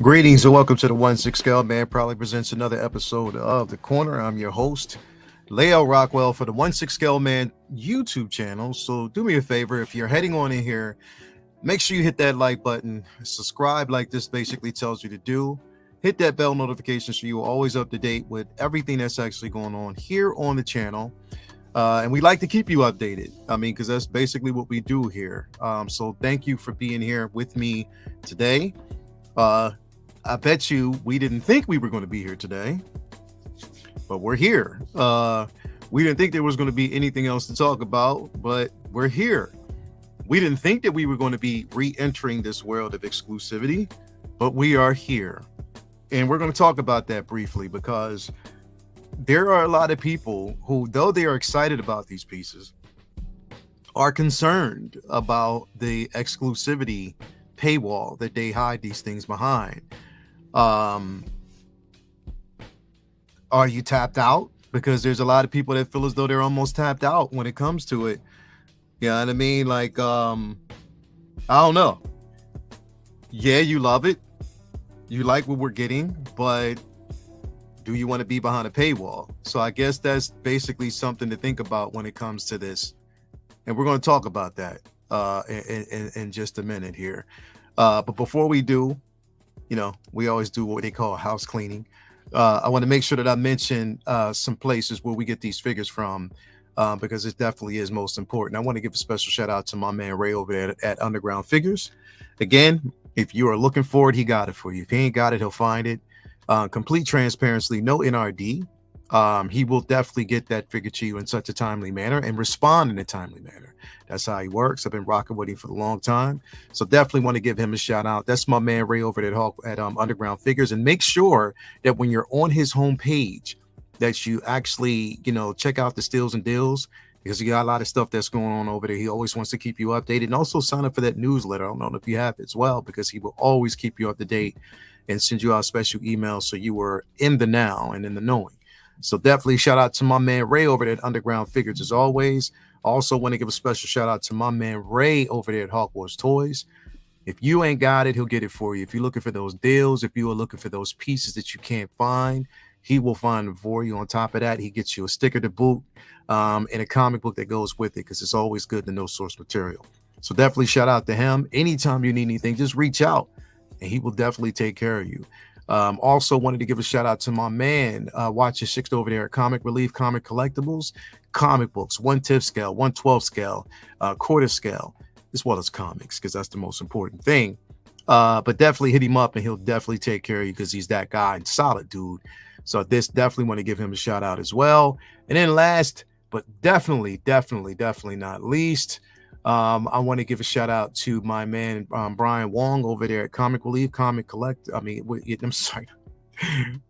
Greetings and welcome to the 1/6 Scale Man proudly presents another episode of The Corner. I'm your host, Leo Rockwell, for the 1/6 Scale Man YouTube channel. So do me a favor, if you're heading on in here, make sure you hit that like button, subscribe like this basically tells you to do. Hit that bell notification so you're always up to date with everything that's actually going on here on the channel. And we like to keep you updated. I mean, because that's basically what we do here. So thank you for being here with me today. I bet you we didn't think we were going to be here today, but we're here. We didn't think there was going to be anything else to talk about, but we're here. We didn't think that we were going to be re-entering this world of exclusivity, but we are here. And we're going to talk about that briefly because there are a lot of people who, though they are excited about these pieces, are concerned about the exclusivity paywall that they hide these things behind. Are you tapped out? Because there's a lot of people that feel as though they're almost tapped out when it comes to it. You know what I mean? Like, I don't know. Yeah, you love it. You like what we're getting, but do you want to be behind a paywall? So I guess that's basically something to think about when it comes to this. And we're going to talk about that in just a minute here. But before we do, you know, we always do what they call house cleaning. I want to make sure that I mention some places where we get these figures from, because it definitely is most important. I want to give a special shout out to my man Ray over there at Underground Figures. Again, if you are looking for it, he got it for you. If he ain't got it, he'll find it. Complete transparency, no NRD. He will definitely get that figure to you in such a timely manner and respond in a timely manner. That's how he works. I've been rocking with him for a long time, so definitely want to give him a shout out. That's my man Ray over at Underground Figures. And make sure that when you're on his homepage, that you actually, you know, check out the steals and deals, because he got a lot of stuff that's going on over there. He always wants to keep you updated, and also sign up for that newsletter. I don't know if you have it as well, because he will always keep you up to date and send you out special emails so you were in the now and in the knowing. So definitely shout out to my man Ray over there at Underground Figures as always. Also want to give a special shout out to my man Ray over there at Hawk Wars Toys. If you ain't got it, he'll get it for you. If you're looking for those deals, if you are looking for those pieces that you can't find, he will find them for you. On top of that, he gets you a sticker to boot and a comic book that goes with it, because it's always good to know source material. So definitely shout out to him. Anytime you need anything, just reach out and he will definitely take care of you. Also wanted to give a shout out to my man Watch Your Six over there at Comic Relief Comic Collectibles. Comic books, 1/10 scale, 1/12 scale, quarter scale, as well as comics, because that's the most important thing. But definitely hit him up and he'll definitely take care of you, because he's that guy and solid dude. So this definitely want to give him a shout out as well. And then last, but definitely not least, I want to give a shout out to my man Brian Wong over there at Comic Relief Comic Collect. I'm sorry,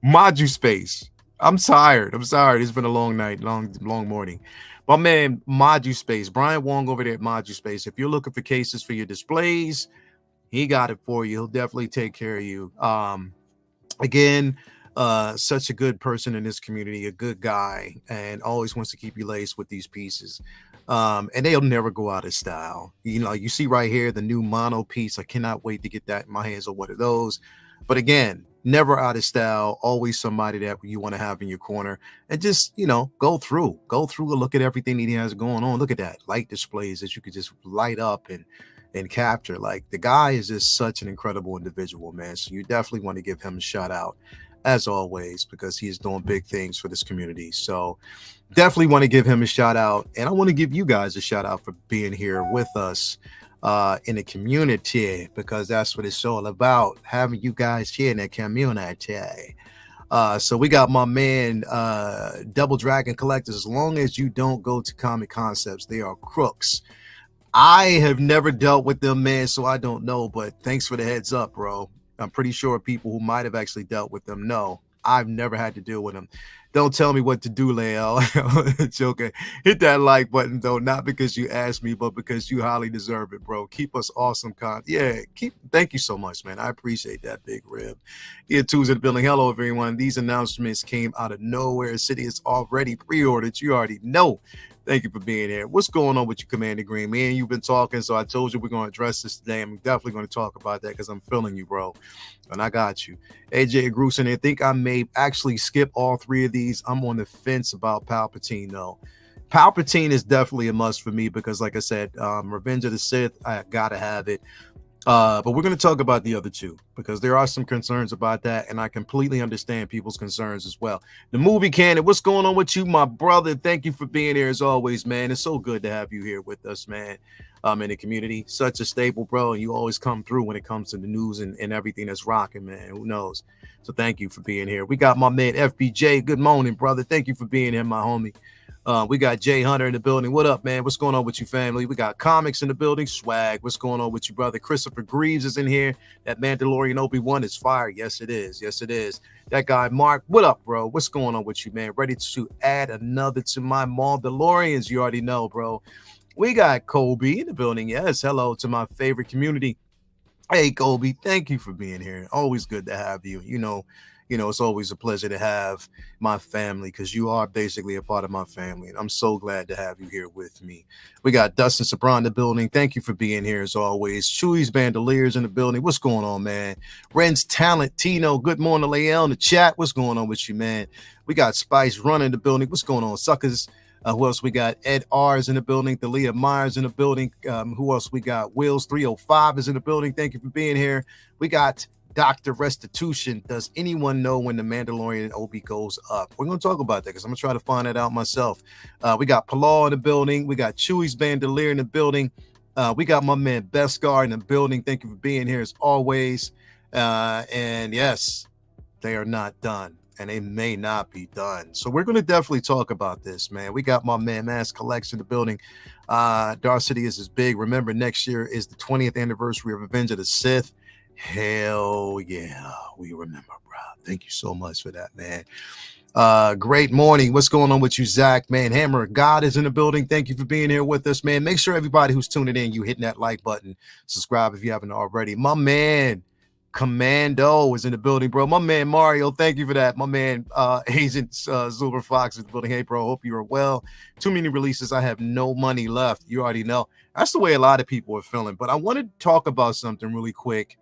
Module Space. I'm tired. It's been a long night, long morning. My man Module Space, Brian Wong over there at Module Space. If you're looking for cases for your displays, he got it for you. He'll definitely take care of you. Again, such a good person in this community, a good guy, and always wants to keep you laced with these pieces. And they'll never go out of style. You know, you see right here the new mono piece. I cannot wait to get that in my hands on one of those. But again, never out of style, always somebody that you want to have in your corner, and just, you know, go through and look at everything that he has going on. Look at that light displays that you could just light up and capture. Like, the guy is just such an incredible individual, man. So you definitely want to give him a shout out as always, because he is doing big things for this community. So definitely want to give him a shout out, and I want to give you guys a shout out for being here with us in the community, because that's what it's all about, having you guys here in that community. So we got my man Double Dragon Collectors. As long as you don't go to Comic Concepts, they are crooks. I have never dealt with them, man, so I don't know, but thanks for the heads up, bro. I'm pretty sure people who might have actually dealt with them know. I've never had to deal with them. Don't tell me what to do, Lael. Joker. Hit that like button, though, not because you asked me, but because you highly deserve it, bro. Keep us awesome Yeah, thank you so much, man. I appreciate that, Big Rib. Here, two's in the building. Hello, everyone. These announcements came out of nowhere. City is already pre-ordered. You already know. Thank you for being here. What's going on with you, Commander Green? Me and you've been talking, so I told you we're going to address this today. I'm definitely going to talk about that because I'm feeling you, bro. And I got you. AJ Grusin, I think I may actually skip all three of these. I'm on the fence about Palpatine, though. Palpatine is definitely a must for me because, like I said, Revenge of the Sith, I got to have it. But we're going to talk about the other two because there are some concerns about that, and I completely understand people's concerns as well. The movie canon, what's going on with you, my brother? Thank you for being here as always, man. It's so good to have you here with us, man. In the community, such a staple, bro, and you always come through when it comes to the news and everything that's rocking, man. Who knows? So thank you for being here. We got my man FBJ. Good morning, brother. Thank you for being here, my homie. We got Jay Hunter in the building. What up, man? What's going on with you, family? We got Comics in the building. Swag. What's going on with you, brother? Christopher Greaves is in here. That Mandalorian Obi-Wan is fire. Yes, it is. Yes, it is. That guy, Mark. What up, bro? What's going on with you, man? Ready to add another to my Mandalorians? You already know, bro. We got Kobe in the building. Yes, hello to my favorite community. Hey, Kobe, thank you for being here. Always good to have you. You know, it's always a pleasure to have my family because you are basically a part of my family. And I'm so glad to have you here with me. We got Dustin Sabron in the building. Thank you for being here as always. Chewy's Bandoliers in the building. What's going on, man? Ren's Talent, Tino. Good morning, Lael in the chat. What's going on with you, man? We got Spice Run in the building. What's going on, suckers? Who else we got? Ed R is in the building. Thalia Myers in the building. Who else we got? Wills 305 is in the building. Thank you for being here. We got Dr. Restitution. Does anyone know when the Mandalorian Obi goes up? We're going to talk about that because I'm going to try to find that out myself. We got Palal in the building. We got Chewy's Bandolier in the building. We got my man Beskar in the building. Thank you for being here as always. And yes, they are not done. And they may not be done. So we're going to definitely talk about this, man. We got my man Mass Collection in the building. Darth Sidious is big. Remember, next year is the 20th anniversary of Revenge of the Sith. Hell yeah, we remember, bro. Thank you so much for that, man. Great morning. What's going on with you, Zach? Man, Hammer of God is in the building. Thank you for being here with us, man. Make sure everybody who's tuning in, you hitting that like button. Subscribe if you haven't already. My man Commando is in the building, bro. My man Mario, thank you for that. My man Agent Silver Fox is in the building. Hey, bro, hope you are well. Too many releases. I have no money left. You already know. That's the way a lot of people are feeling. But I want to talk about something really quick.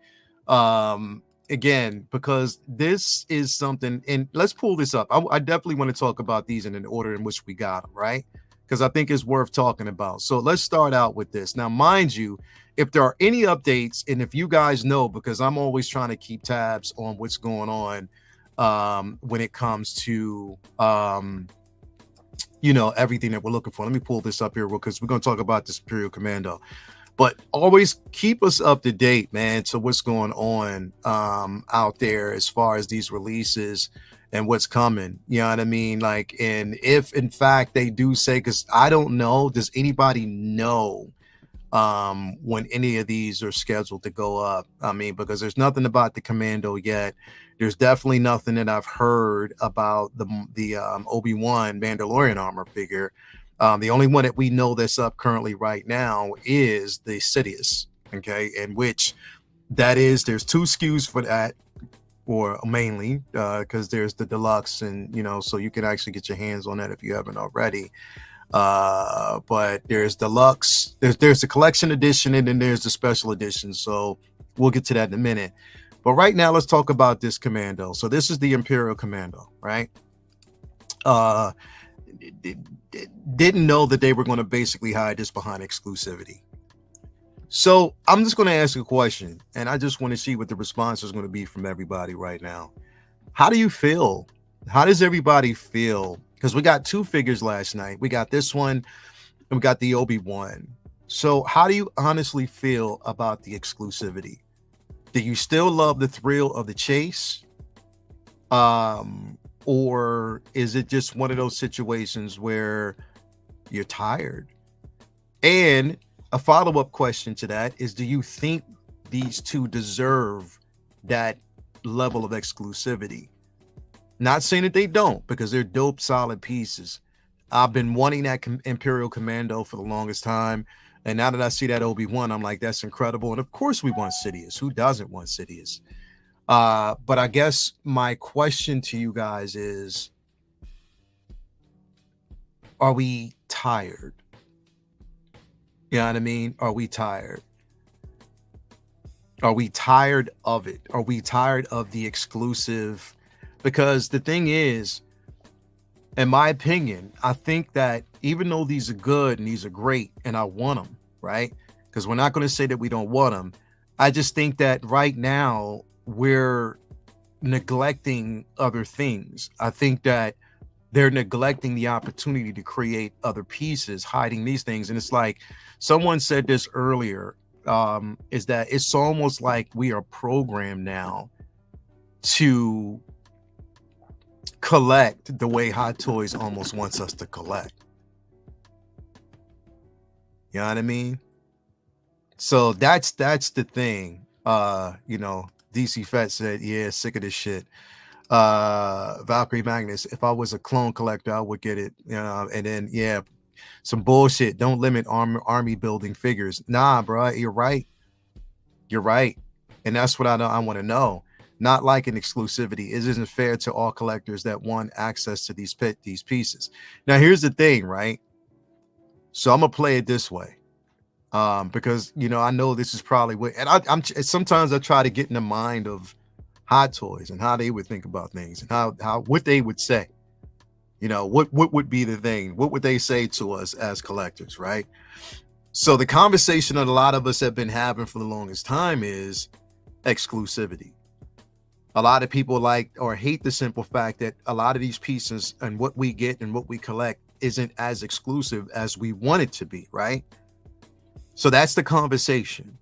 Again, because this is something, and let's pull this up. I definitely want to talk about these in an order in which we got them, right? Because I think it's worth talking about. So let's start out with this. Now, mind you, if there are any updates, and if you guys know, because I'm always trying to keep tabs on what's going on when it comes to, everything that we're looking for. Let me pull this up here because we're going to talk about this Imperial Commando. But always keep us up to date, man, to what's going on out there as far as these releases and what's coming. You know what I mean? Like, and if in fact they do say, because I don't know, does anybody know when any of these are scheduled to go up? I mean, because there's nothing about the Commando yet. There's definitely nothing that I've heard about the Obi-Wan Mandalorian armor figure. The only one that we know that's up currently right now is the Sidious, okay, in which that is, there's two SKUs for that, or mainly because there's the deluxe, and so you can actually get your hands on that if you haven't already. But there's deluxe, there's the collection edition, and then there's the special edition. So we'll get to that in a minute. But right now, let's talk about this Commando. So this is the Imperial Commando, right? Didn't know that they were going to basically hide this behind exclusivity. So I'm just going to ask a question, and I just want to see what the response is going to be from everybody right now. How do you feel? How does everybody feel? Because we got two figures last night. We got this one, and we got the Obi-Wan. So how do you honestly feel about the exclusivity? Do you still love the thrill of the chase? Or is it just one of those situations where you're tired? And a follow-up question to that is, do you think these two deserve that level of exclusivity. Not saying that they don't, because they're dope, solid pieces. I've been wanting that Imperial Commando for the longest time. And now that I see that Obi-Wan, I'm like, that's incredible. And of course we want Sidious. Who doesn't want Sidious? But I guess my question to you guys is, are we tired? You know what I mean? Are we tired? Are we tired of it? Are we tired of the exclusive? Because the thing is, in my opinion, I think that even though these are good and these are great and I want them, right? Because we're not going to say that we don't want them. I just think that right now we're neglecting other things. I think that they're neglecting the opportunity to create other pieces, hiding these things. And it's like someone said this earlier, is that it's almost like we are programmed now to collect the way Hot Toys almost wants us to collect. You know what I mean? So that's the thing. You know, DC Fett said, yeah, sick of this shit. Valkyrie Magnus, if I was a clone collector, I would get it. You know, and then yeah, some bullshit. Don't limit army building figures. Nah, bro, you're right. You're right. And that's what I want to know. Not like an exclusivity. It isn't fair to all collectors that want access to these pieces. Now, here's the thing, right? So I'm gonna play it this way, because you know I know this is probably what, and I'm sometimes I try to get in the mind of Hot Toys and how they would think about things and how what they would say. You know, what would be the thing? What would they say to us as collectors, right? So the conversation that a lot of us have been having for the longest time is exclusivity. A lot of people like or hate the simple fact that a lot of these pieces and what we get and what we collect isn't as exclusive as we want it to be, right? So that's the conversation.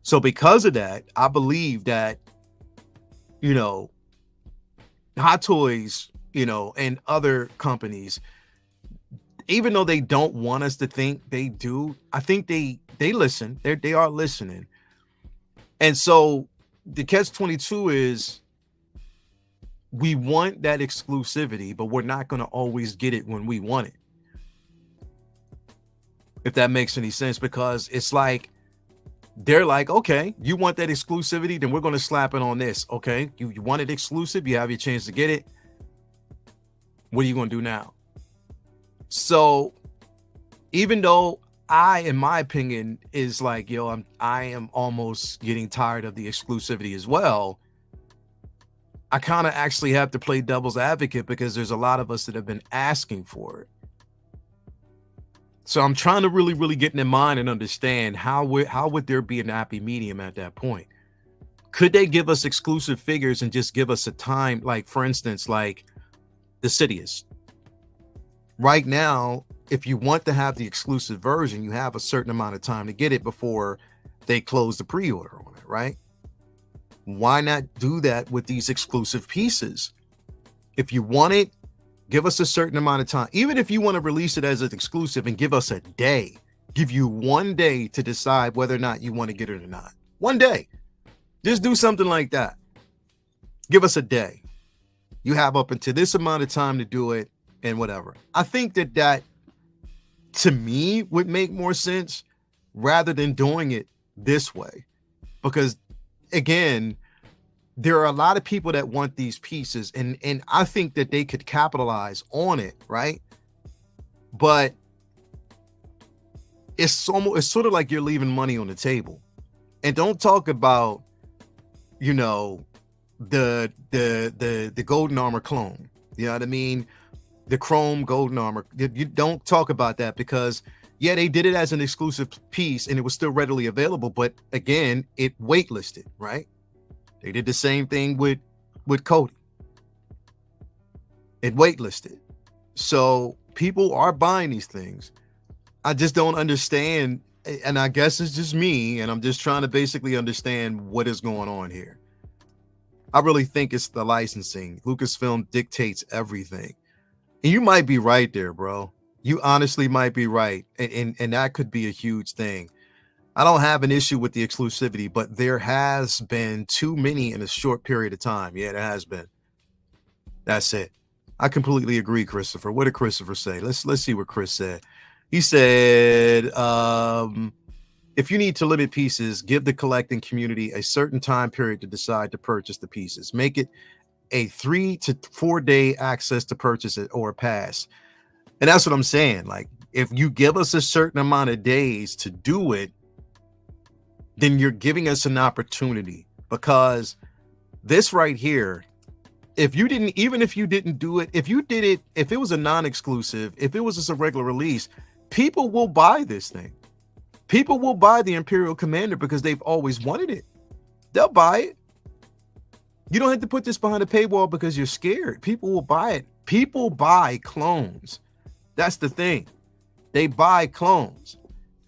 So because of that, I believe that, you know, Hot Toys, you know, and other companies, even though they don't want us to think they do, I think they listen. They are listening. And so the catch-22 is we want that exclusivity, but we're not going to always get it when we want it. If that makes any sense, because it's like they're like, okay, you want that exclusivity, then we're going to slap it on this. Okay, you want it exclusive, you have your chance to get it. What are you going to do now? So even though I, in my opinion, is like, yo, I am almost getting tired of the exclusivity as well, I kind of actually have to play devil's advocate because there's a lot of us that have been asking for it. So I'm trying to really get in mind and understand how would there be an happy medium at that point? Could they give us exclusive figures and just give us a time, like for instance, like the Sidious? Right now, if you want to have the exclusive version, you have a certain amount of time to get it before they close the pre-order on it, right? Why not do that with these exclusive pieces? If you want it, give us a certain amount of time. Even if you want to release it as an exclusive and give us a day, give you 1 day to decide whether or not you want to get it or not. 1 day. Just do something like that. Give us a day. You have up until this amount of time to do it and whatever. I think that to me would make more sense rather than doing it this way. Because again, there are a lot of people that want these pieces, and I think that they could capitalize on it, right? But it's sort of like you're leaving money on the table. And don't talk about, you know, the golden armor clone. You know what I mean? The chrome golden armor. You don't talk about that because yeah, they did it as an exclusive piece and it was still readily available, but again, it waitlisted, right? They did the same thing with Cody. It waitlisted. So people are buying these things. I just don't understand. And I guess it's just me. And I'm just trying to basically understand what is going on here. I really think it's the licensing. Lucasfilm dictates everything. And you might be right there, bro. You honestly might be right. And that could be a huge thing. I don't have an issue with the exclusivity, but there has been too many in a short period of time. Yeah, there has been. That's it. I completely agree, Christopher. What did Christopher say? Let's see what Chris said. He said, if you need to limit pieces, give the collecting community a certain time period to decide to purchase the pieces. Make it a 3 to 4 day access to purchase it or a pass. And that's what I'm saying. Like, if you give us a certain amount of days to do it, then you're giving us an opportunity, because this right here, if you didn't, even if you didn't do it, if you did it, if it was a non-exclusive, if it was just a regular release, people will buy this thing. People will buy the Imperial Commander because they've always wanted it. They'll buy it. You don't have to put this behind a paywall because you're scared. People will buy it. People buy clones. That's the thing. They buy clones.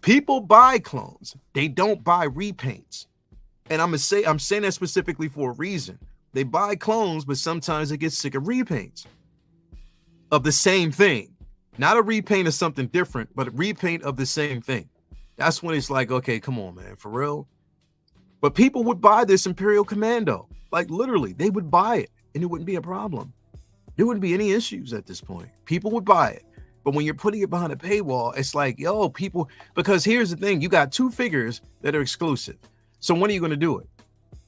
People buy clones. They don't buy repaints. And I'm saying that specifically for a reason. They buy clones, but sometimes they get sick of repaints of the same thing. Not a repaint of something different, but a repaint of the same thing. That's when it's like, okay, come on, man, for real. But people would buy this Imperial Commando. Like, literally, they would buy it, and it wouldn't be a problem. There wouldn't be any issues at this point. People would buy it. But when you're putting it behind a paywall, it's like, yo, people, because here's the thing. You got 2 figures that are exclusive. So when are you going to do it?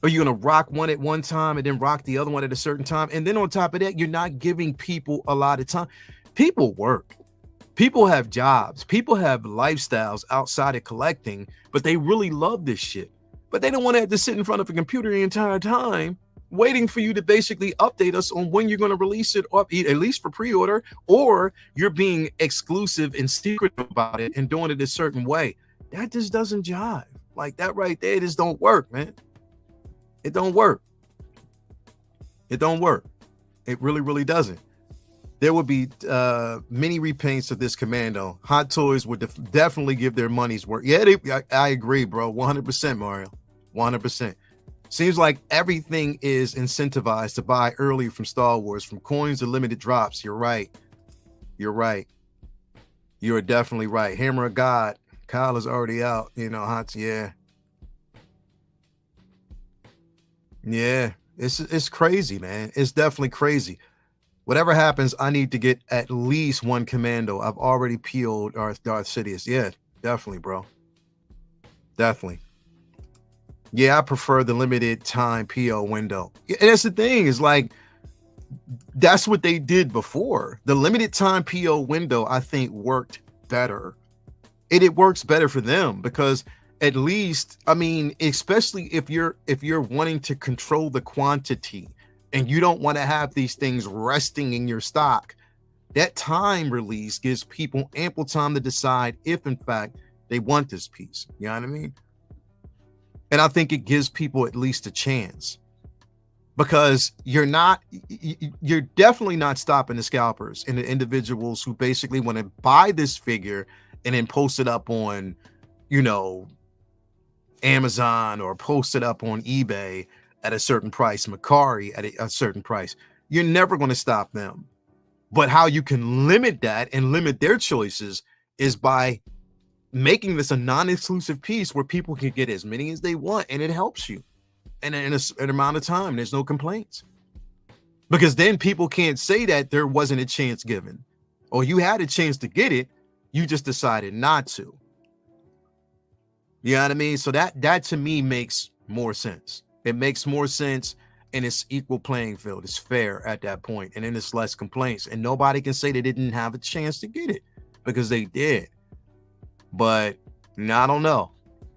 Are you going to rock one at one time and then rock the other one at a certain time? And then on top of that, you're not giving people a lot of time. People work. People have jobs. People have lifestyles outside of collecting, but they really love this shit. But they don't want to have to sit in front of a computer the entire time waiting for you to basically update us on when you're going to release it, or at least for pre-order, or you're being exclusive and secret about it and doing it a certain way. That just doesn't jive. Like, that right there just don't work, man. It don't work. It don't work. It really, really doesn't. There would be many repaints of this Commando. Hot Toys would definitely give their money's worth. Yeah, I agree, bro. 100%, Mario. 100%. Seems like everything is incentivized to buy early from Star Wars, from coins to limited drops. You're right. You're right. You're definitely right. Hammer of God. Kyle is already out. You know, hot. Yeah. Yeah. It's crazy, man. It's definitely crazy. Whatever happens, I need to get at least 1 Commando. I've already peeled Darth Sidious. Yeah, definitely, bro. Definitely. Yeah, I prefer the limited time PO window. And that's the thing, is like, that's what they did before. The limited time PO window, I think, worked better. It works better for them because at least, I mean, especially if you're wanting to control the quantity and you don't want to have these things resting in your stock, that time release gives people ample time to decide if, in fact, they want this piece. You know what I mean? And I think it gives people at least a chance, because you're definitely not stopping the scalpers and the individuals who basically want to buy this figure and then post it up on, you know, Amazon, or post it up on eBay at a certain price, Macari at a certain price. You're never going to stop them. But how you can limit that and limit their choices is by making this a non-exclusive piece where people can get as many as they want, and it helps you. And in an amount of time, there's no complaints. Because then people can't say that there wasn't a chance given, or you had a chance to get it, you just decided not to. You know what I mean? So that to me makes more sense. It makes more sense, and it's equal playing field. It's fair at that point, and then it's less complaints, and nobody can say they didn't have a chance to get it, because they did. But I don't know.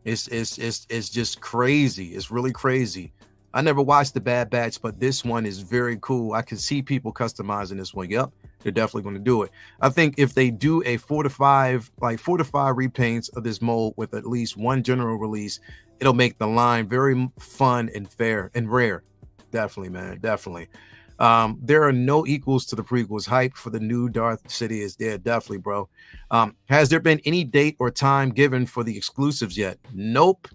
It's just crazy. It's really crazy. I never watched the Bad Batch, but this one is very cool. I can see people customizing this one. Yep, they're definitely going to do it. I think if they do a 4 to 5 repaints of this mold with at least 1 general release, it'll make the line very fun and fair and rare. Definitely, man. Definitely. There are no equals to the prequels. Hype for the new Darth Sidious. Yeah, definitely, bro. Has there been any date or time given for the exclusives yet? Nope.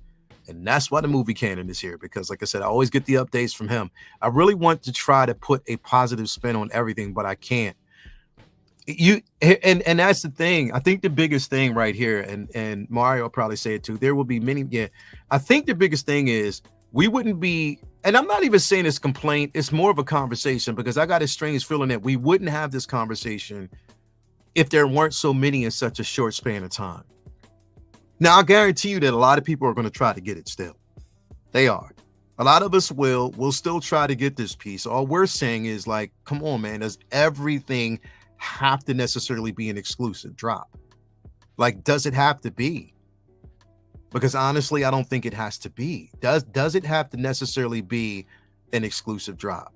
And that's why the movie canon is here, because like I said, I always get the updates from him. I really want to try to put a positive spin on everything, but I can't. And that's the thing. I think the biggest thing right here, and Mario will probably say it too, there will be many. Yeah, I think the biggest thing is we wouldn't be, and I'm not even saying it's complaint, it's more of a conversation, because I got a strange feeling that we wouldn't have this conversation if there weren't so many in such a short span of time. Now, I guarantee you that a lot of people are going to try to get it still. They are. A lot of us will still try to get this piece. All we're saying is, like, come on, man, does everything have to necessarily be an exclusive drop? Like, does it have to be? Because honestly, I don't think it has to be. Does it have to necessarily be an exclusive drop?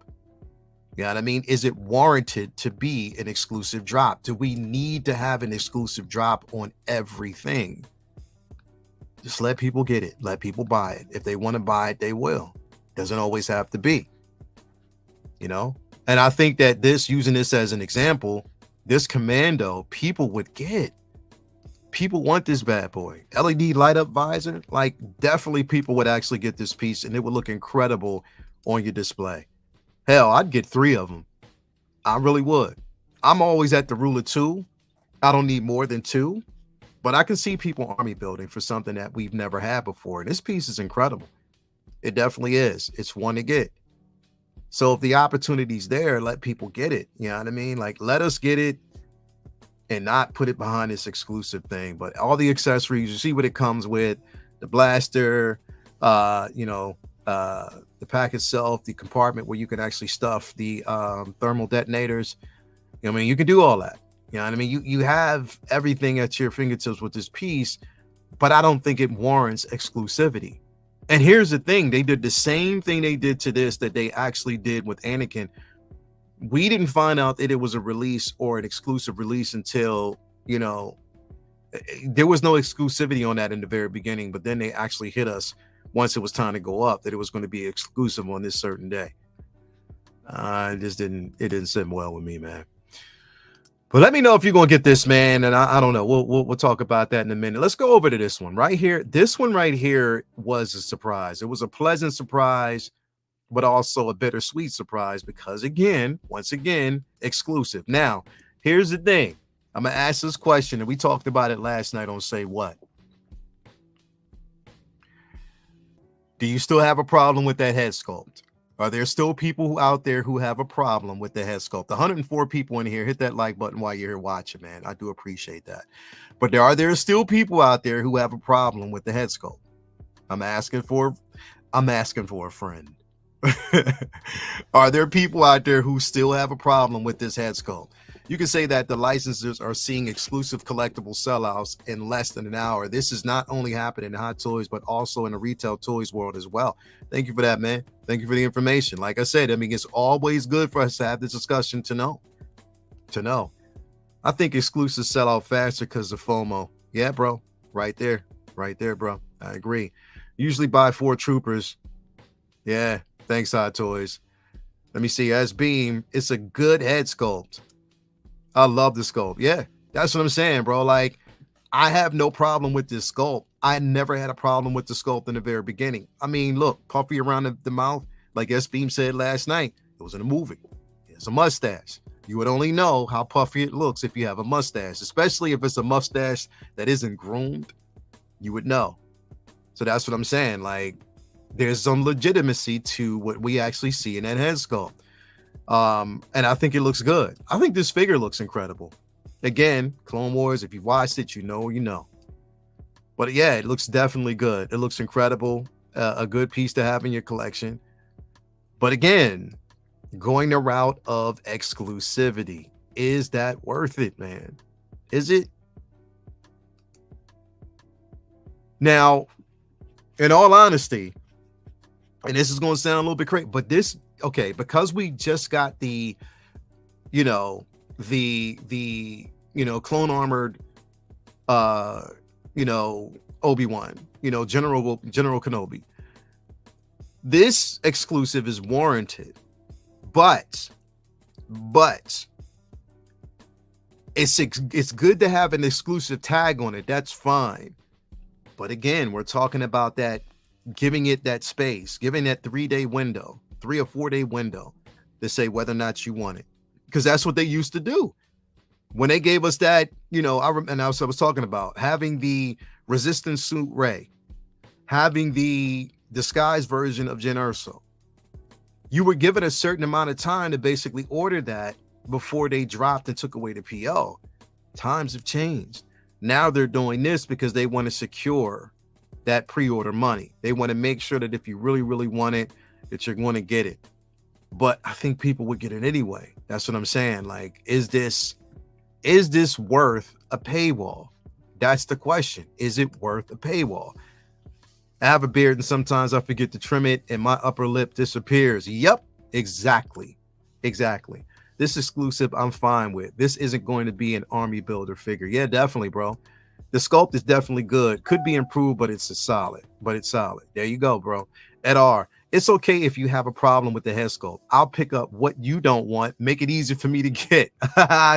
You know what I mean? Is it warranted to be an exclusive drop? Do we need to have an exclusive drop on everything? Just let people get it. Let people buy it. If they want to buy it, they will. Doesn't always have to be, you know? And I think that using this as an example, this Commando, people would get. People want this bad boy. LED light up visor, like, definitely people would actually get this piece and it would look incredible on your display. Hell, I'd get 3 of them. I really would. I'm always at the rule of 2. I don't need more than 2. But I can see people army building for something that we've never had before. And this piece is incredible. It definitely is. It's one to get. So if the opportunity's there, let people get it. You know what I mean? Like, let us get it and not put it behind this exclusive thing. But all the accessories, you see what it comes with, the blaster, the pack itself, the compartment where you can actually stuff the thermal detonators. I mean, you can do all that. You know what I mean? You have everything at your fingertips with this piece, but I don't think it warrants exclusivity. And here's the thing. They did the same thing they did to this that they actually did with Anakin. We didn't find out that it was a release or an exclusive release until, there was no exclusivity on that in the very beginning, but then they actually hit us once it was time to go up that it was going to be exclusive on this certain day. It didn't sit well with me, man. But let me know if you're going to get this, man. And I don't know. We'll talk about that in a minute. Let's go over to this one right here. This one right here was a surprise. It was a pleasant surprise, but also a bittersweet surprise because, once again, exclusive. Now, here's the thing. I'm going to ask this question, and we talked about it last night on Say What. Do you still have a problem with that head sculpt? Are there still people out there who have a problem with the head sculpt? 104 people in here. Hit that like button while you're here watching, man. I do appreciate that. But there are still people out there who have a problem with the head sculpt. I'm asking for a friend. Are there people out there who still have a problem with this head sculpt? You can say that the licensors are seeing exclusive collectible sellouts in less than an hour. This is not only happening in Hot Toys, but also in the retail toys world as well. Thank you for that, man. Thank you for the information. Like I said, I mean, it's always good for us to have this discussion to know. I think exclusives sell out faster because of FOMO. Yeah, bro. Right there, bro. I agree. Usually buy 4 troopers. Yeah, thanks, Hot Toys. Let me see. As Beam, it's a good head sculpt. I love the sculpt. Yeah, that's what I'm saying, bro. Like, I have no problem with this sculpt. I never had a problem with the sculpt in the very beginning. I mean, look, puffy around the mouth, like S Beam said last night. It was in a movie. It's a mustache. You would only know how puffy it looks if you have a mustache, especially if it's a mustache that isn't groomed. You would know. So that's what I'm saying. Like, there's some legitimacy to what we actually see in that head sculpt. And I think it looks good. I think this figure looks incredible. Again, Clone Wars, if you've watched it, you know. But yeah, it looks definitely good. It looks incredible. A good piece to have in your collection. But again, going the route of exclusivity, is that worth it, man? Is it? Now, in all honesty, and this is going to sound a little bit crazy, but this, okay, because we just got the clone armored, Obi-Wan, General Kenobi. This exclusive is warranted, but it's good to have an exclusive tag on it. That's fine. But again, we're talking about that, giving it that space, giving that 3-day window, 3 or 4 day window to say whether or not you want it. Because that's what they used to do. When they gave us that, you know, I was talking about having the resistance suit Rey, having the disguised version of Jyn Erso. You were given a certain amount of time to basically order that before they dropped and took away the PO. Times have changed. Now they're doing this because they want to secure that pre-order money. They want to make sure that if you really, really want it, that you're going to get it. But I think people would get it anyway. That's what I'm saying. Like, is this worth a paywall? That's the question. Is it worth a paywall? I have a beard and sometimes I forget to trim it and my upper lip disappears. Yep, exactly. This exclusive I'm fine with. This isn't going to be an army builder figure. Yeah, definitely, bro. The sculpt is definitely good. Could be improved, but it's solid. There you go, bro. Ed R, it's okay if you have a problem with the head sculpt. I'll pick up what you don't want. Make it easy for me to get.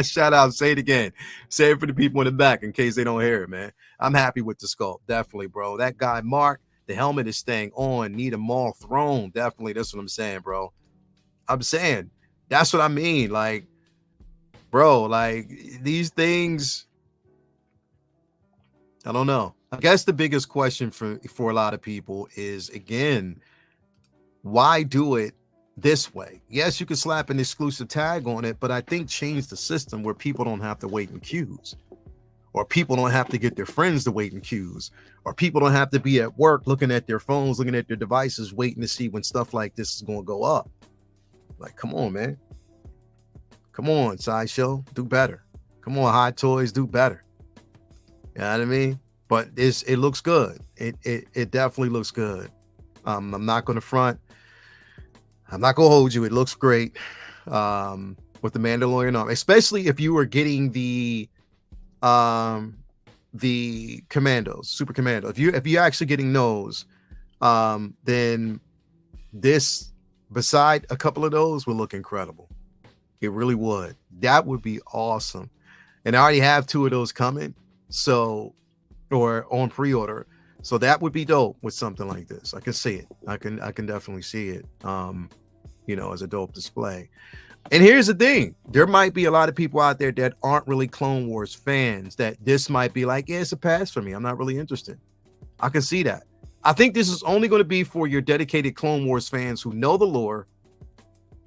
Shout out. Say it again. Say it for the people in the back in case they don't hear it, man. I'm happy with the sculpt. Definitely, bro. That guy, Mark, the helmet is staying on. Need a Maul throne. Definitely. That's what I'm saying, bro. I'm saying. That's what I mean. Like, bro, like these things, I don't know. I guess the biggest question for a lot of people is, again, why do it this way? Yes, you can slap an exclusive tag on it, but I think change the system where people don't have to wait in queues, or people don't have to get their friends to wait in queues, or people don't have to be at work looking at their phones, looking at their devices, waiting to see when stuff like this is going to go up. Like, come on, man. Come on, Sideshow, do better. Come on, Hot Toys, do better. You know what I mean? But it looks good. It definitely looks good. I'm not going to front. I'm not going to hold you. It looks great with the Mandalorian arm, especially if you were getting the Commandos, Super Commando. If you're actually getting those, then this, beside a couple of those, will look incredible. It really would. That would be awesome. And I already have 2 of those coming, so, or on pre-order. So that would be dope with something like this. I can see it. I can definitely see it. You know, as a dope display. And here's the thing. There might be a lot of people out there that aren't really Clone Wars fans that this might be like, yeah, it's a pass for me. I'm not really interested. I can see that. I think this is only going to be for your dedicated Clone Wars fans who know the lore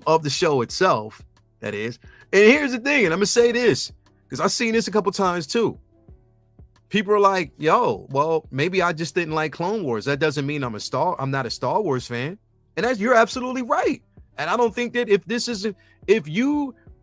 of the show itself. That is. And here's the thing, and I'm gonna say this because I've seen this a couple times too. People are like, yo, well, maybe I just didn't like Clone Wars. That doesn't mean I'm not a Star Wars fan. And you're absolutely right. And I don't think that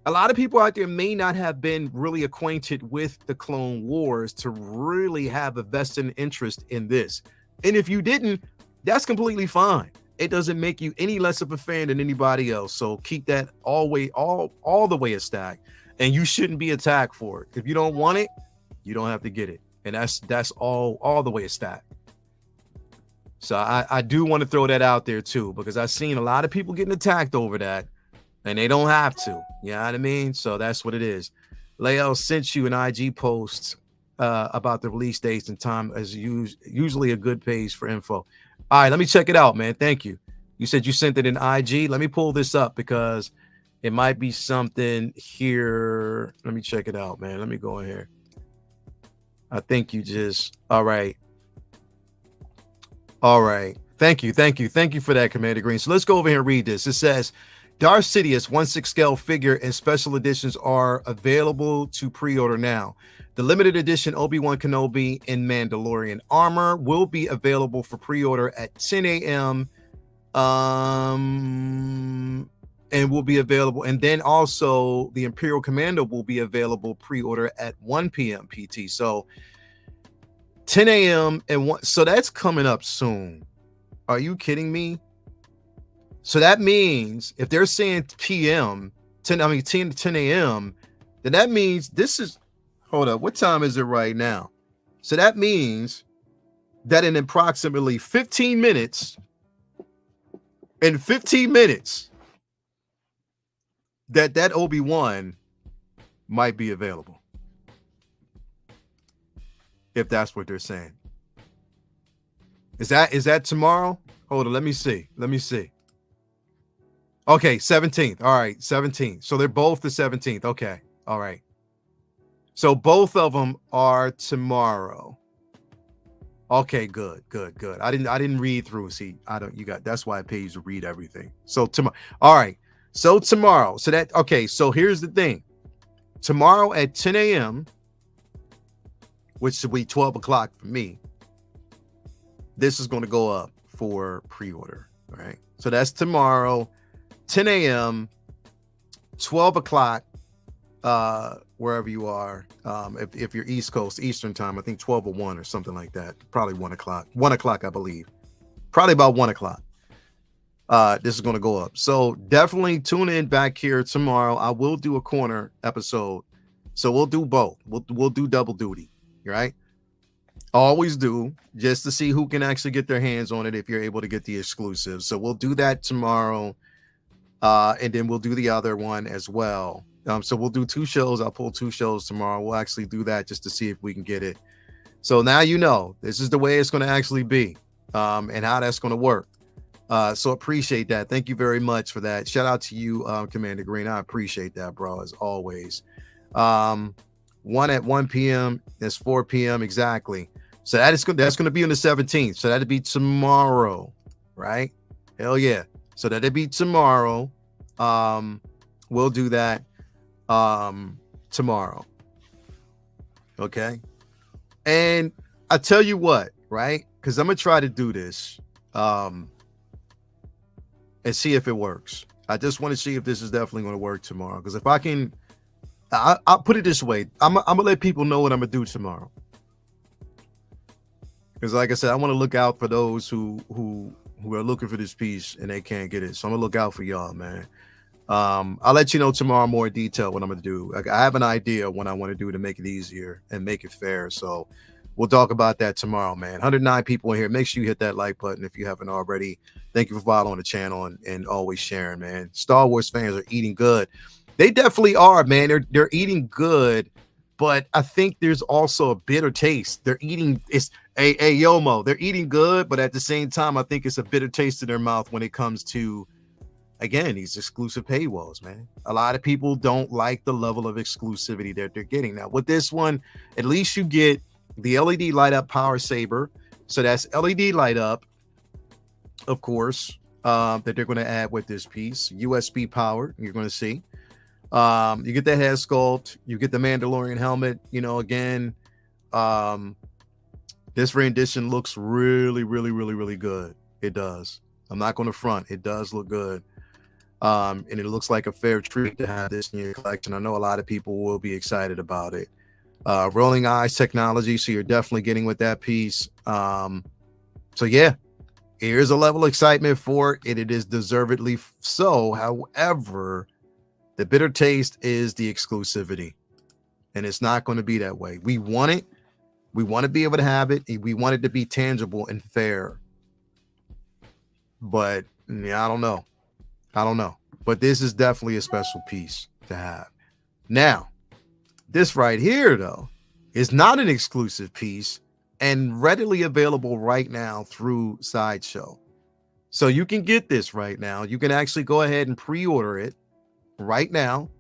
a lot of people out there may not have been really acquainted with the Clone Wars to really have a vested interest in this. And if you didn't, that's completely fine. It doesn't make you any less of a fan than anybody else. So keep that all the way a stack. And you shouldn't be attacked for it. If you don't want it, you don't have to get it. And that's all the way a stack. So I do want to throw that out there too, because I've seen a lot of people getting attacked over that, and they don't have to. You know what I mean? So that's what it is. Lael sent you an IG post about the release dates and time, as usually a good page for info. All right, let me check it out, man. Thank you. You said you sent it in IG. Let me pull this up because it might be something here. Let me check it out, man. Let me go in here. I think you just, all right. Thank you for that, Commander Green. So let's go over here and read this. It says, Darth Sidious 1/6 scale figure and special editions are available to pre-order now. The limited edition Obi-Wan Kenobi in Mandalorian armor will be available for pre-order at 10 a.m. And will be available. And then also the Imperial Commando will be available pre-order at 1 p.m. PT. So 10 a.m. and 1. So that's coming up soon. Are you kidding me? So that means if they're saying PM, 10 a.m., then that means this is, hold up, what time is it right now? So that means that in approximately 15 minutes, that Obi-Wan might be available. If that's what they're saying. Is that tomorrow? Hold on, let me see. Okay, 17th. All right, 17th. So they're both the 17th. Okay. All right. So both of them are tomorrow. Okay, good. I didn't read through. See, I don't. You got. That's why I pay you to read everything. So tomorrow. All right. So tomorrow. So that. Okay. So here's the thing. Tomorrow at 10 a.m., which will be 12 o'clock for me. This is going to go up for pre-order. All right. So that's tomorrow, 10 a.m., 12 o'clock. Wherever you are, if you're East Coast, Eastern time, I think 12 or 1 or something like that. Probably 1 o'clock. 1 o'clock, I believe. Probably about 1 o'clock. This is going to go up. So definitely tune in back here tomorrow. I will do a corner episode. So we'll do both. We'll do double duty, right? Always do, just to see who can actually get their hands on it if you're able to get the exclusive. So we'll do that tomorrow. And then we'll do the other one as well. So we'll do 2 shows. I'll pull 2 shows tomorrow. We'll actually do that just to see if we can get it. So now you know this is the way it's going to actually be, and how that's going to work. So appreciate that. Thank you very much for that. Shout out to you, Commander Green. I appreciate that, bro, as always. 1 at 1 p.m. That's 4 p.m. exactly. So that's going to be on the 17th. So that'll be tomorrow, right? Hell yeah. So that'll be tomorrow. We'll do that tomorrow. Okay. And I tell you what, right? Because I'm gonna try to do this and see if it works. I just want to see if this is definitely going to work tomorrow. Because if I can, I'll put it this way. I'm gonna let people know what I'm gonna do tomorrow. Because like I said, I want to look out for those who are looking for this piece and they can't get it. So I'm gonna look out for y'all, man. I'll let you know tomorrow more detail what I'm going to do. I have an idea what I want to do to make it easier and make it fair. So we'll talk about that tomorrow, man. 109 people in here. Make sure you hit that like button if you haven't already. Thank you for following the channel and always sharing, man. Star Wars fans are eating good. They definitely are, man. They're eating good, but I think there's also a bitter taste. They're eating, it's a Yomo. They're eating good, but at the same time, I think it's a bitter taste in their mouth when it comes to, again, these exclusive paywalls, man. A lot of people don't like the level of exclusivity that they're getting. Now, with this one, at least you get the LED light up power saber. So that's LED light up, of course, that they're going to add with this piece. USB power, you're going to see. You get the head sculpt. You get the Mandalorian helmet. You know, again, this rendition looks really, really, really, really good. It does. I'm not going to front. It does look good. And it looks like a fair treat to have this in your collection. I know a lot of people will be excited about it. Rolling eyes technology, so you're definitely getting with that piece. So yeah, here's a level of excitement for it, and it is deservedly so. However, the bitter taste is the exclusivity, and it's not going to be that way. We want it. We want to be able to have it. We want it to be tangible and fair. But yeah, I don't know. But this is definitely a special piece to have. Now, this right here, though, is not an exclusive piece and readily available right now through Sideshow. So you can get this right now. You can actually go ahead and pre-order it right now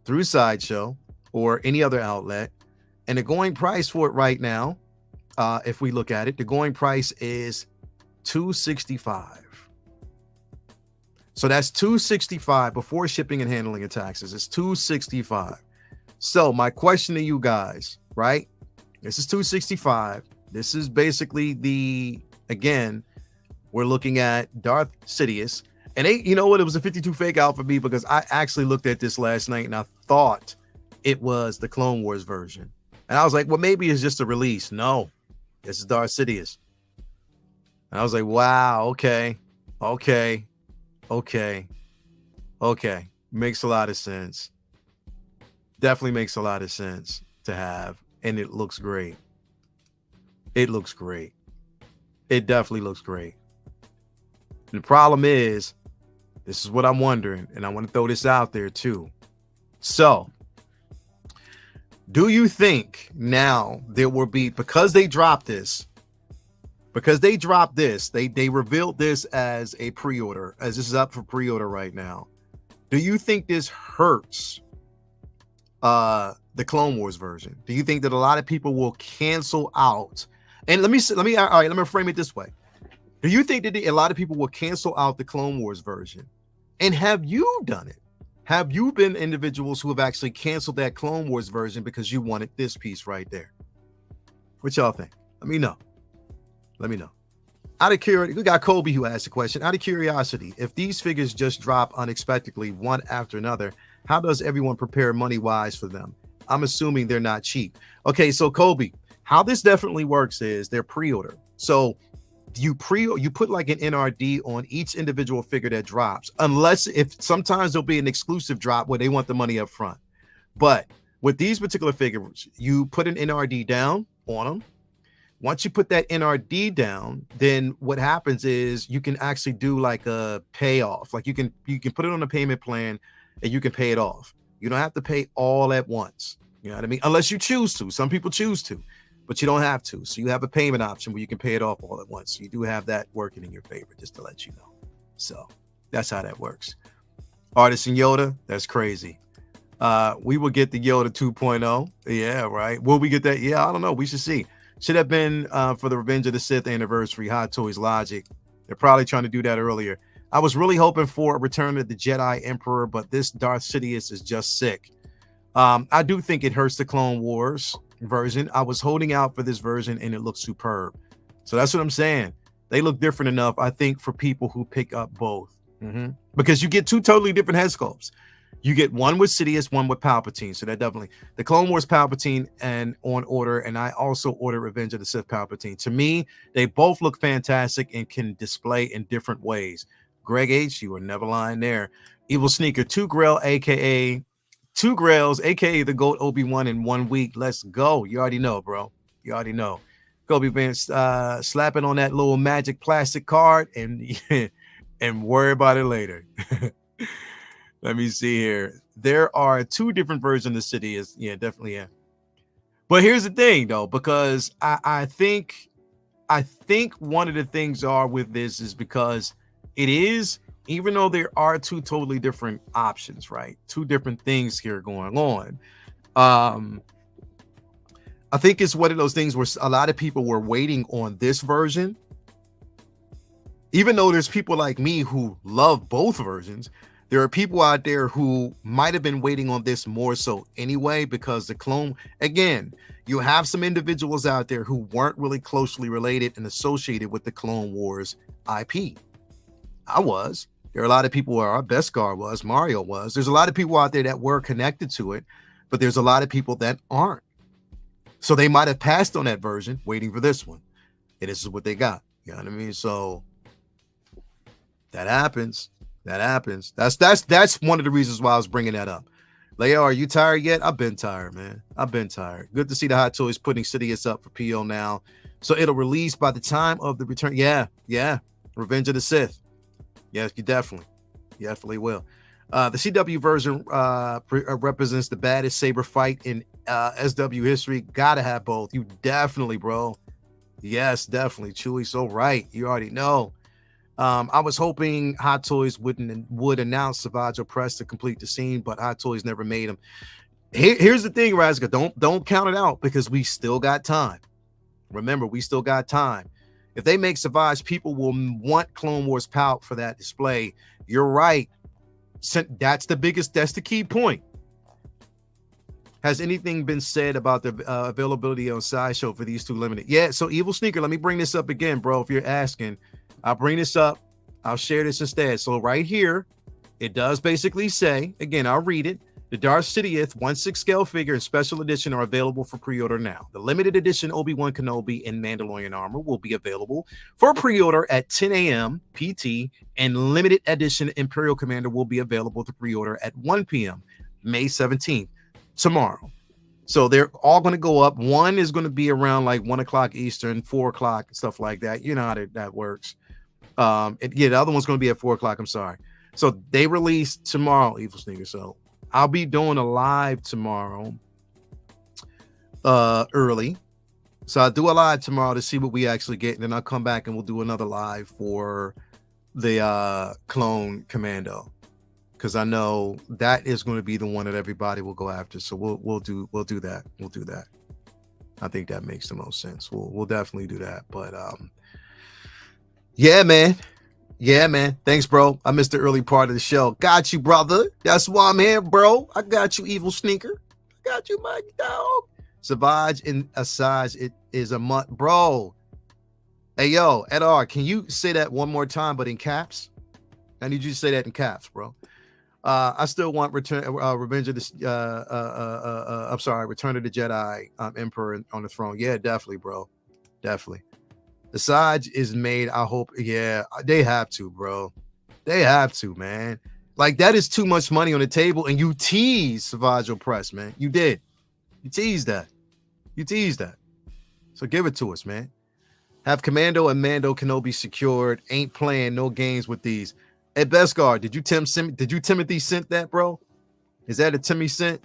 through Sideshow or any other outlet. And the going price for it right now, if we look at it, the going price is $265. So that's $265 before shipping and handling and taxes. It's $265. So my question to you guys, right? This is $265. This is basically the, again, we're looking at Darth Sidious. And you know what? It was a 52 fake out for me because I actually looked at this last night and I thought it was the Clone Wars version. And I was like, well, maybe it's just a release. No, this is Darth Sidious. And I was like, wow, okay. Makes a lot of sense. Definitely makes a lot of sense to have. And it looks great. It definitely looks great. The problem is, this is what I'm wondering, and I want to throw this out there too. So, do you think now there will be, because they dropped this, they revealed this as a pre-order, as this is up for pre-order right now. Do you think this hurts the Clone Wars version? Do you think that a lot of people will cancel out? And let me all right, let me frame it this way. Do you think that a lot of people will cancel out the Clone Wars version? And have you done it? Have you been individuals who have actually canceled that Clone Wars version because you wanted this piece right there? What y'all think? Let me know. Let me know. Out of curiosity, we got Kobe who asked a question. Out of curiosity, if these figures just drop unexpectedly one after another, how does everyone prepare money-wise for them? I'm assuming they're not cheap. Okay, so Kobe, how this definitely works is they're pre-order. So you put like an NRD on each individual figure that drops, unless if sometimes there'll be an exclusive drop where they want the money up front. But with these particular figures, you put an NRD down on them. Once you put that NRD down, then what happens is you can actually do like a payoff. Like you can put it on a payment plan and you can pay it off. You don't have to pay all at once. You know what I mean? Unless you choose to. Some people choose to, but you don't have to. So you have a payment option where you can pay it off all at once. So you do have that working in your favor, just to let you know. So that's how that works. Artisan Yoda, that's crazy. We will get the Yoda 2.0. Yeah, right. Will we get that? Yeah, I don't know. We should see. Should have been for the Revenge of the Sith anniversary, Hot Toys Logic. They're probably trying to do that earlier. I was really hoping for a return of the Jedi Emperor, but this Darth Sidious is just sick. I do think it hurts the Clone Wars version. I was holding out for this version, and it looks superb. So that's what I'm saying. They look different enough, I think, for people who pick up both. Because you get two totally different head sculpts. You get one with Sidious, one with Palpatine. So that definitely the Clone Wars Palpatine and on order. And I also ordered Revenge of the Sith Palpatine. To me, they both look fantastic and can display in different ways. Greg H, you were never lying there. Evil Sneaker, two grails, aka the GOAT Obi-Wan in 1 week. Let's go. You already know, bro. You already know. Kobe been slapping on that little magic plastic card and and worry about it later. Let me see here. There are two different versions of Sidious. Yeah, definitely. Yeah. But here's the thing, though, because I think one of the things are with this is because it is, even though there are two totally different options, right? Two different things here going on. I think it's one of those things where a lot of people were waiting on this version. Even though there's people like me who love both versions, there are people out there who might have been waiting on this more so anyway, because the clone, again, you have some individuals out there who weren't really closely related and associated with the Clone Wars IP. I was. There are a lot of people where our Beskar was, Mario was. There's a lot of people out there that were connected to it, but there's a lot of people that aren't. So they might have passed on that version, waiting for this one. And this is what they got. You know what I mean? So that happens. That happens. That's one of the reasons why I was bringing that up. Leia, are you tired yet? I've been tired, man. I've been tired. Good to see the Hot Toys putting Sidious up for PO now. So it'll release by the time of the return. Yeah. Revenge of the Sith. Yes, you definitely will. The CW version represents the baddest saber fight in SW history. Gotta have both. You definitely, bro. Yes, definitely. Chewie, so right. You already know. I was hoping Hot Toys would announce Savage Press to complete the scene, but Hot Toys never made them. Here's the thing, Razga. Don't count it out because we still got time. Remember, we still got time. If they make Savage, people will want Clone Wars Pout for that display. You're right. That's the key point. Has anything been said about the availability on Sideshow for these two limited? Yeah, so Evil Sneaker, let me bring this up again, bro, if you're asking. I'll bring this up. I'll share this instead. So right here, it does basically say, again, I'll read it. The Darth Sidious 1/6 scale figure and special edition are available for pre-order now. The limited edition Obi-Wan Kenobi in Mandalorian armor will be available for pre-order at 10 a.m. PT, and limited edition Imperial Commander will be available to pre-order at 1 p.m. May 17th, tomorrow. So they're all going to go up. One is going to be around like 1 o'clock Eastern, 4 o'clock, stuff like that. You know how that works. The other one's going to be at 4 o'clock. I'm sorry. So they release tomorrow, Evil Sneaker. So I'll be doing a live tomorrow early. So I'll do a live tomorrow to see what we actually get. And then I'll come back and we'll do another live for the clone Commando. because I know that is going to be the one that everybody will go after. So we'll do that. We'll do that. I think that makes the most sense. We'll definitely do that. But yeah, man. Yeah, man. Thanks, bro. I missed the early part of the show. Got you, brother. That's why I'm here, bro. I got you, evil sneaker. I got you, my dog. Savage and Asajj, it is a month, bro. Hey, yo, Edar, can you say that one more time, but in caps? I need you to say that in caps, bro. I still want Return of the Jedi Emperor on the throne. Yeah, definitely, bro. Definitely. The Asajj is made. I hope. Yeah, they have to, bro. They have to, man. Like, that is too much money on the table, and you tease Savage Opress, man. You did. You teased that. You teased that. So give it to us, man. Have Commando and Mando Kenobi secured. Ain't playing no games with these. Hey, Beskar, did you Timothy sent that, bro? Is that a Timmy sent?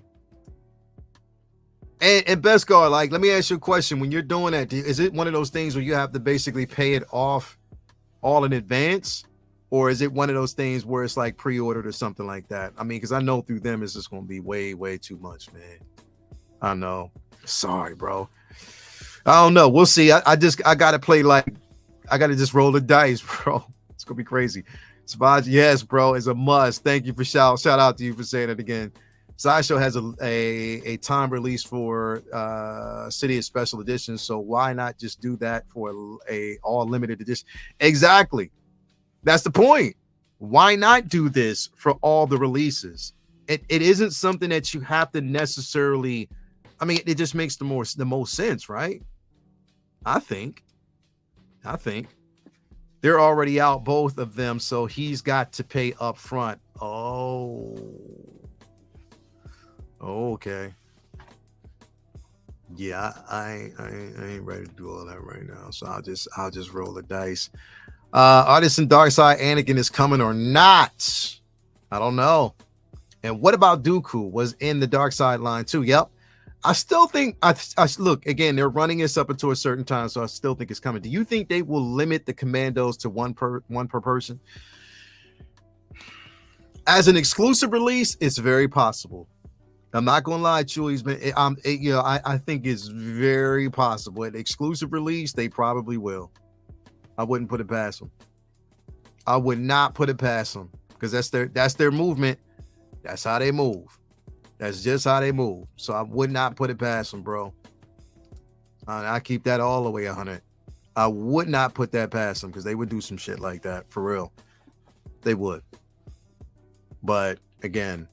And Beskar, like, let me ask you a question. When you're doing that, is it one of those things where you have to basically pay it off all in advance? Or is it one of those things where it's like pre-ordered or something like that? I mean, because I know through them it's just going to be way, way too much, man. I know. Sorry, bro. I don't know. We'll see. I got to play like, I got to just roll the dice, bro. It's going to be crazy. Savage, yes, bro, is a must. Thank you for shout out to you for saying it again. Sideshow has a time release for Sidious special edition, so why not just do that for a all limited edition? Exactly. That's the point. Why not do this for all the releases? It isn't something that you have to necessarily. I mean, it just makes the most sense, right? I think. They're already out, both of them, so he's got to pay up front. Oh, okay. Yeah, I ain't ready to do all that right now, so I'll just roll the dice. Artist and Dark Side Anakin is coming or not? I don't know. And what about Dooku? Was in the Dark Side line too? Yep. I still think I look again. They're running this up until a certain time, so I still think it's coming. Do you think they will limit the commandos to one per person? As an exclusive release, it's very possible. I'm not gonna lie, Chewy's been. I think it's very possible. At exclusive release, they probably will. I wouldn't put it past them. I would not put it past them because that's their movement. That's how they move. That's just how they move. So I would not put it past them, bro. I keep that all the way 100. I would not put that past them because they would do some shit like that for real. They would. But again,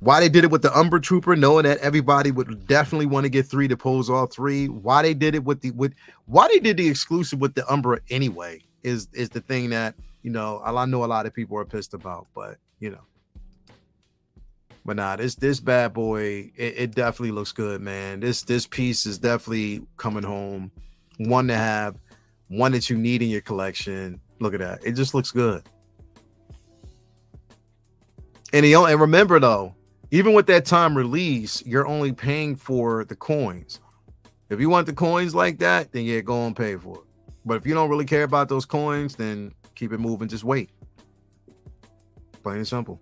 why they did it with the Umbra Trooper, knowing that everybody would definitely want to get 3 to pose all 3. Why they did it why they did the exclusive with the Umbra anyway is the thing that, I know a lot of people are pissed about, but But nah, this bad boy, it definitely looks good, man. This piece is definitely coming home. One to have, one that you need in your collection. Look at that. It just looks good. And remember though, even with that time release, you're only paying for the coins. If you want the coins like that, then yeah, go and pay for it. But if you don't really care about those coins, then keep it moving. Just wait. Plain and simple.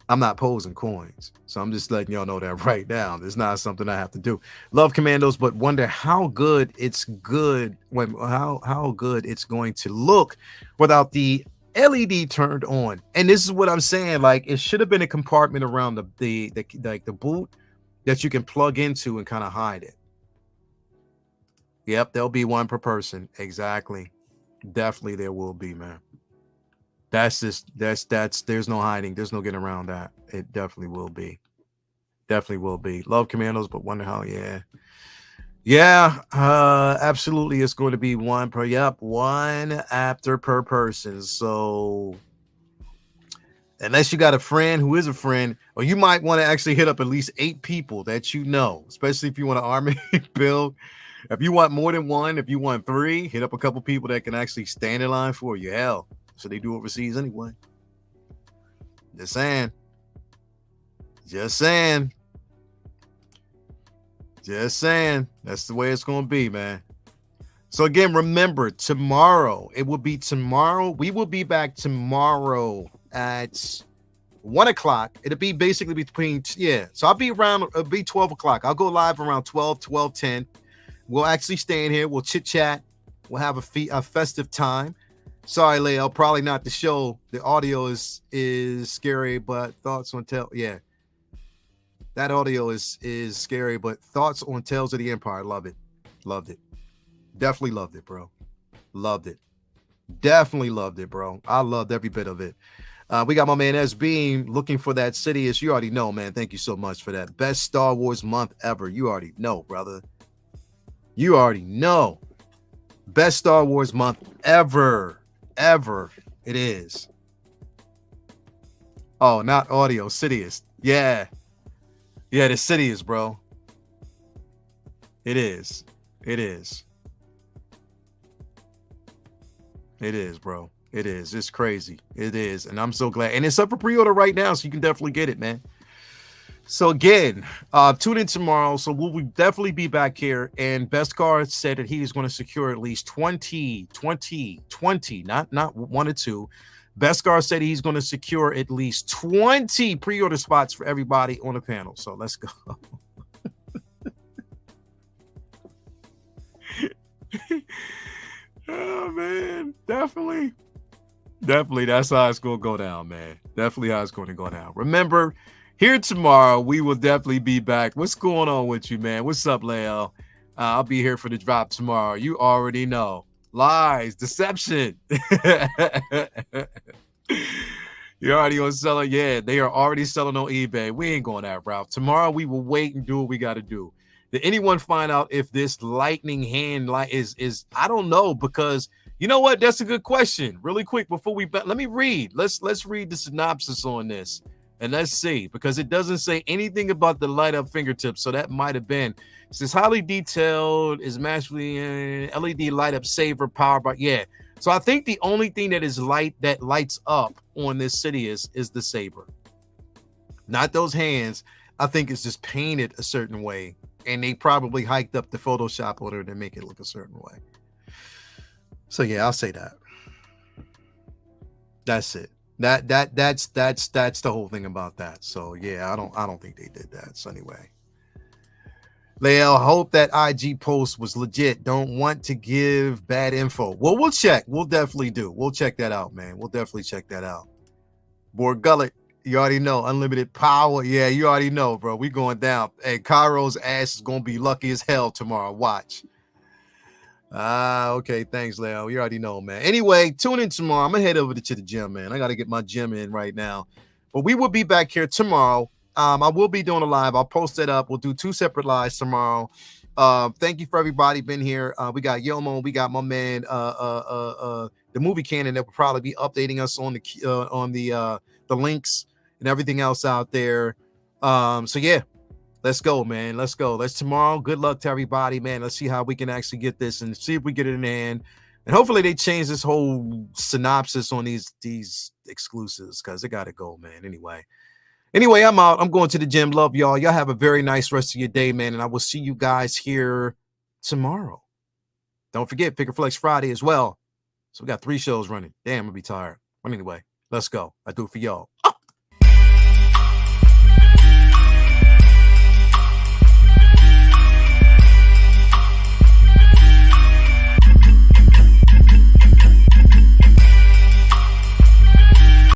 I'm not posing coins, so I'm just letting y'all know that right now. It's not something I have to do. Love Commandos, but wonder how good it's good how good it's going to look without the LED turned on. And this is what I'm saying. Like, it should have been a compartment around the boot that you can plug into and kind of hide it. Yep, there'll be one per person. Exactly. Definitely there will be, man. That's there's no hiding. There's no getting around that. It definitely will be. Definitely will be. Love Commandos, but wonder how, yeah, absolutely. It's going to be one after per person. So unless you got a friend who is a friend, or you might want to actually hit up at least 8 people that you know, especially if you want an army build. If you want more than one, if you want 3, hit up a couple people that can actually stand in line for you. Hell, so they do overseas anyway. Just saying. Just saying. Just saying. That's the way it's going to be, man. So again, remember, tomorrow, it will be tomorrow. We will be back tomorrow at 1 o'clock. It'll be basically between, yeah. So I'll be around, it'll be 12 o'clock. I'll go live around 12, 12:10. We'll actually stay in here. We'll chit chat. We'll have a festive time. Sorry, Leo, probably not the show. The audio is scary, but thoughts on yeah. That audio is scary, but thoughts on Tales of the Empire. Love it. Loved it. Definitely loved it, bro. Loved it. Definitely loved it, bro. I loved every bit of it. We got my man S Beam looking for that Sidious. You already know, man. Thank you so much for that. Best Star Wars month ever. You already know, brother. You already know. Best Star Wars month ever. Ever. It is. Oh, not audio. Sidious. Yeah. Yeah, the Sidious, bro. It is. It is. It is, bro. It is. It's crazy. It is. And I'm so glad. And it's up for pre-order right now, so you can definitely get it, man. So again, tune in tomorrow. So we'll definitely be back here. And Beskar said that he is going to secure at least 20, not 1 or 2. Beskar said he's going to secure at least 20 pre-order spots for everybody on the panel. So let's go. Oh, man. Definitely. That's how it's going to go down, man. Definitely how it's going to go down. Remember, here tomorrow, we will definitely be back. What's going on with you, man? What's up, Leo? I'll be here for the drop tomorrow. You already know. Lies, deception. You're already on selling. Yeah, they are already selling on eBay. We ain't going that route. Tomorrow, we will wait and do what we got to do. Did anyone find out if this lightning hand light is I don't know, because you know what? That's a good question. Really quick before we let me read. Let's read the synopsis on this. And let's see, because it doesn't say anything about the light up fingertips. So that might have been. It says highly detailed, is massively LED light up saver powered by. Yeah. So I think the only thing that is lights up on this Sidious is the saber. Not those hands. I think it's just painted a certain way. And they probably hiked up the Photoshop order to make it look a certain way. So yeah, I'll say that. That's it. That's the whole thing about that. So yeah, I don't think they did that. So anyway, Leo, hope that IG post was legit. Don't want to give bad info. Well, we'll check. We'll definitely do. We'll check that out, man. We'll definitely check that out. Board Gullet, you already know. Unlimited power. Yeah, you already know, bro. We going down. Hey, Cairo's ass is gonna be lucky as hell tomorrow. Watch. Okay. Thanks, Leo. You already know, man. Anyway, tune in tomorrow. I'm gonna head over to the gym, man. I gotta get my gym in right now. But we will be back here tomorrow. I will be doing a live. I'll post it up. We'll do 2 separate lives tomorrow. Thank you for everybody been here. We got Yomo. We got my man, the movie canon that will probably be updating us on the links and everything else out there. So yeah. Let's go, man. Let's go. Let's tomorrow. Good luck to everybody, man. Let's see how we can actually get this and see if we get it in hand. And hopefully they change this whole synopsis on these exclusives, because it got to go, man. Anyway, I'm out. I'm going to the gym. Love y'all. Y'all have a very nice rest of your day, man. And I will see you guys here tomorrow. Don't forget, Pick a Flex Friday as well. So we got 3 shows running. Damn, I'm going to be tired. But anyway, let's go. I do it for y'all.